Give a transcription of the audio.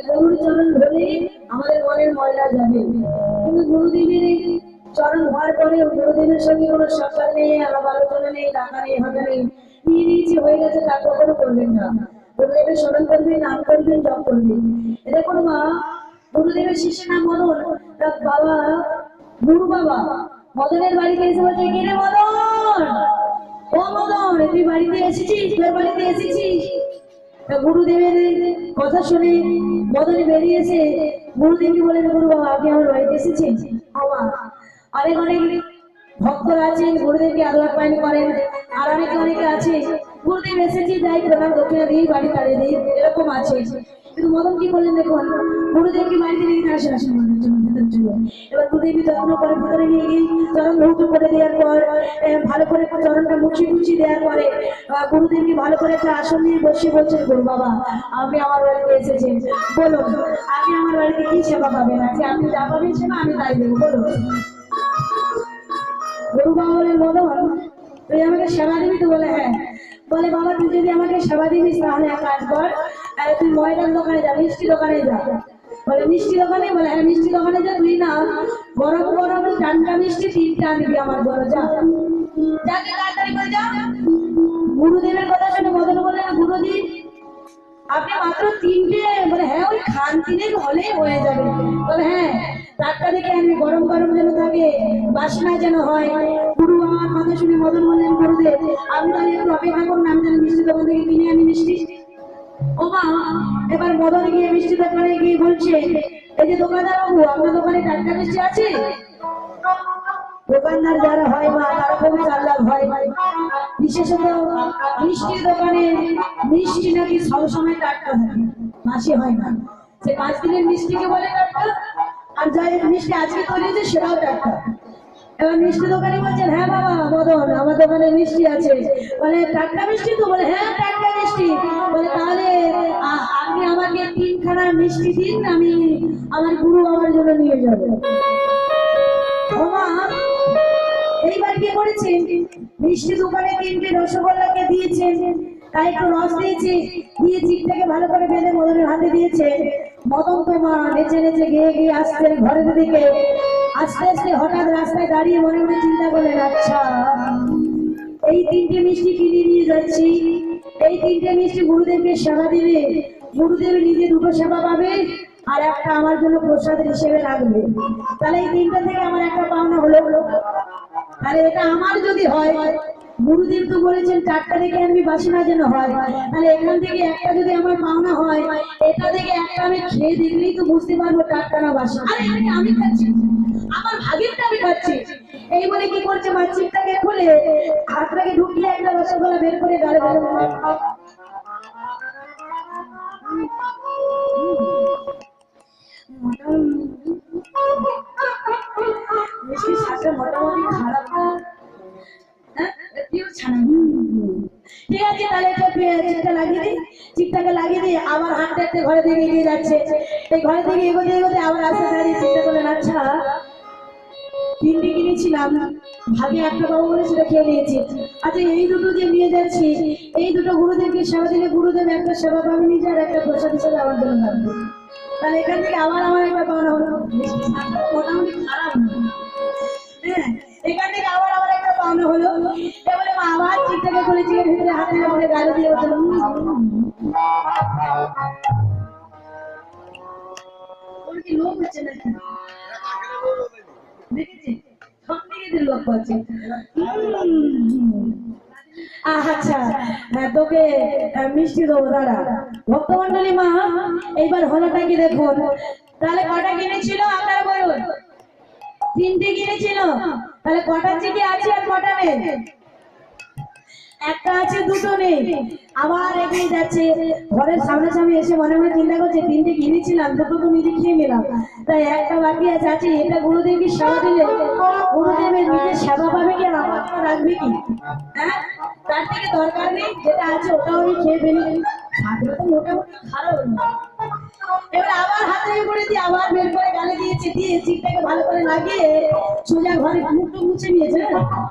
গরুর চরণ ধরে আমাদের মনের ময়লা যাবে, কিন্তু গুরুদেবের চরণ হওয়ার পরে গুরুদেবের সঙ্গে কোনো সরকার নেই, আলাপ আলোচনা নেই, টাকা নেই, হাতে নেই, নিয়ে নিয়েছে হয়ে গেছে, তা কখনো করবেন না। গুরুদেবের স্মরণ করবেন, নাম করবেন, জপ করবেন। এটা কোনো মা গুরুদেবের শিষ্যের নাম মদন, তার বাবা গুরু বাবা মদনের বাড়িতে এসে বলছে, কে রে মদন, ও মদন তুই বাড়িতে এসেছিস, তোর বাড়িতে এসেছিস। গুরুদেবের কথা শুনে মদনে বেরিয়েছে, গুরুদেবকে বলেন, গুরু বাবা আপনি আমার বাড়িতে এসেছেন। অনেক অনেক ভক্তরা আছেন গুরুদেবকে আদর আপ্যায়ন করেন, আর অনেকে আছে গুরুদেব এসেছি যাই প্রণাম দক্ষিণা দিয়ে বাড়ি তাড়িয়ে দিই, এরকম আছে। কিন্তু মদন কি করলেন দেখুন, গুরুদেবকে বাড়িতে নিয়ে আসে আসেন মদনের জন্য ভেতর ছিল। এবার গুরুদেবী যত্ন করে ভিতরে নিয়ে গিয়ে চরণ ধৌত করে দেওয়ার পর ভালো করে চরণটা মুছিয়ে দেওয়ার পরে গুরুদেবকে ভালো করে একটা আসন নিয়ে বসিয়ে বলছেন, গুরু বাবা আপনি আমার বাড়িতে এসেছেন, বলুন আপনি আমার বাড়িতে কি সেবা পাবেন, আছে আপনি যা পাবেন সেবা আমি তাই দেবো, বলুন। গুরু বাবা বলেন, মদন তুই আমাকে সেবা দিবি তো? বলে হ্যাঁ। বলে বাবা তুই যদি আমাকে সেবা দিবিস তাহলে এক কাজ কর, তুই ময়দার দোকানে যা, মিষ্টি দোকানে যা। বলে মিষ্টি দোকানে? বলে হ্যাঁ মিষ্টি দোকানে যা, তুই না গরম গরম ঠান্ডা মিষ্টি 3টা আনবি আমার বড়, যা যাকে তাড়াতাড়ি করে যা। গুরুদেবের কথা শুনে মদন বললেন, গুরুজি আপনি মাত্র 3টে? বলে হ্যাঁ ওই খান 3 হলে হয়ে যাবে। বলে হ্যাঁ টাটকা দেখে আনবি, গরম গরম যেন থাকে, বাসনা যেন হয়। গুরু আমার কথা শুনে মদন বললেন, গুরুদেব আপনি তাহলে একটু অপেক্ষা করুন, আমি যেন মিষ্টি দোকান থেকে কিনে আনি মিষ্টি। ও মা এবার মদন গিয়ে মিষ্টি দোকানে গিয়ে বলছে, এই যে দোকানদার বাবু আপনার দোকানে টাটকা মিষ্টি আছে? দোকানদার যারা হয় মা তারা খুব চালাক হয়, বিশেষত মিষ্টির দোকানে মিষ্টি নাকি সবসময় টাটকা থাকে, মাসি হয় না। সে 5 দিনের মিষ্টিকে বলে টাটকা, আর যাই মিষ্টি আজকে তৈরি হয়েছে সেটাও টাটকা। এবার মিষ্টি দোকানে বলছেন, হ্যাঁ বাবা মদন আমার দোকানে মিষ্টি আছে। বলে টাটকা মিষ্টি তো? বলে হ্যাঁ টাটকা মিষ্টি। বলে তাহলে আপনি আমাকে 3খানা মিষ্টি দিন, আমি আমার গুরু বাবার জন্য নিয়ে যাবো। এইবার কি করেছেন, মিষ্টি দোকানে 3টে রসগোল্লাকে দিয়েছেন, তাই একটু রস দিয়েছে, দিয়ে চিপটাকে ভালো করে বেঁধে মদনের হাতে দিয়েছে। মদন তো মা নেচে নেচে গিয়ে গিয়ে আসছে ঘরের দিকে। আস্তে আস্তে হঠাৎ রাস্তায় দাঁড়িয়ে মনে মনে চিন্তা করলেন, আচ্ছা এই তিনটে মিষ্টি কিনে নিয়ে যাচ্ছি। এই তিনটে মিষ্টি গুরুদেবকে সেবা দিলে গুরুদেব নিজে দুটো সেবা পাবে, আর একটা আমার জন্য প্রসাদ হিসেবে রাখবে। তাহলে এই তিনটা থেকে আমার একটা পাওনা হলো। তাহলে এটা আমার যদি হয়, গুরুদেব তো বলেছেন চারটা থেকে আমি বাসি না যেন হয়, তাহলে এখান থেকে একটা যদি আমার পাওনা হয়, এটা থেকে একটা আমি খেয়ে দেখলেই তো বুঝতে পারবো টাটকা না বাসি। আরে এটা আমি খাচ্ছি, আমার ভাগেরটা আমি খাচ্ছি। এই বলে কি করছে, মাছিটাকে খুলে হাতটাকে ঢুকিয়ে একটা রসগোল্লা বের করে গালে গালে মিষ্টির স্বাদটা মোটামুটি খারাপ না। হ্যাঁ, একটু ছানা। ঠিক আছে, তাহলে এটা চিকটা লাগিয়ে দিই। চিকটাকে লাগিয়ে দিয়ে আবার হাঁটতে হাঁটতে ঘরে থেকে এগিয়ে যাচ্ছে। এই ঘরে থেকে এগোতে এগোতে আবার আসতে দাঁড়িয়ে চিন্তা করলেন, আচ্ছা তিনটে কিনেছিলাম, ভাগে একটা পাবো বলে সেটা খেয়ে নিয়েছি। আচ্ছা এই দুটো যে নিয়ে যাচ্ছি, এই দুটো গুরুদেবকে সেবা দিলে গুরুদেব একটা সেবা পাবে নিজে, আর একটা প্রসাদ হিসেবে আমার জন্য রাখবে। তাহলে এখান থেকে আবার আমার একটা পাওনা হলো। মোটামুটি খারাপ না। হ্যাঁ, এখান থেকে আবার আমার একটা পাওনা হলো। এবারে মা আবার চিকটাকে খুলে চিকের ভিতরে হাতে করে গালে দিয়ে বলছিল, ওর কি লোক হচ্ছে নাকি? দেখেছি সব দিকে লোক পাচ্ছে। আচ্ছা তোকে মিষ্টি দেবো, দাঁড়া। ভক্তমন্ডলী মা, এইবার হলোটা কি দেখুন। তাহলে কটা কিনেছিল আপনারা বলুন? তিনটে কিনেছিল। তাহলে কটা চিঠি আছে আর কটা নেই? একটা আছে, দুটো নেই। আবার এগিয়ে যাচ্ছে, ঘরের সামনাসামনি এসে মনে মনে চিন্তা করছে তিনটে কিনেছিলাম, দুটো তো নিজে খেয়ে নিলাম, তাই একটা বাকি আছে। আছে এটা গুরুদেবকে সেবা দিলে গুরুদেবের নিজের সেবা পাবে কি, আর আমার জন্য রাখবে কি? হ্যাঁ, তার থেকে দরকার নেই, যেটা আছে ওটাও আমি খেয়ে ফেলি। স্বাদটা তো মোটামুটি খারাপ না। এবার আবার হাতে করে দিয়ে আবার বের করে গালে দিয়েছে, দিয়ে চিকটাকে ভালো করে লাগিয়ে সোজা ঘরে মুখটা মুছে নিয়েছে।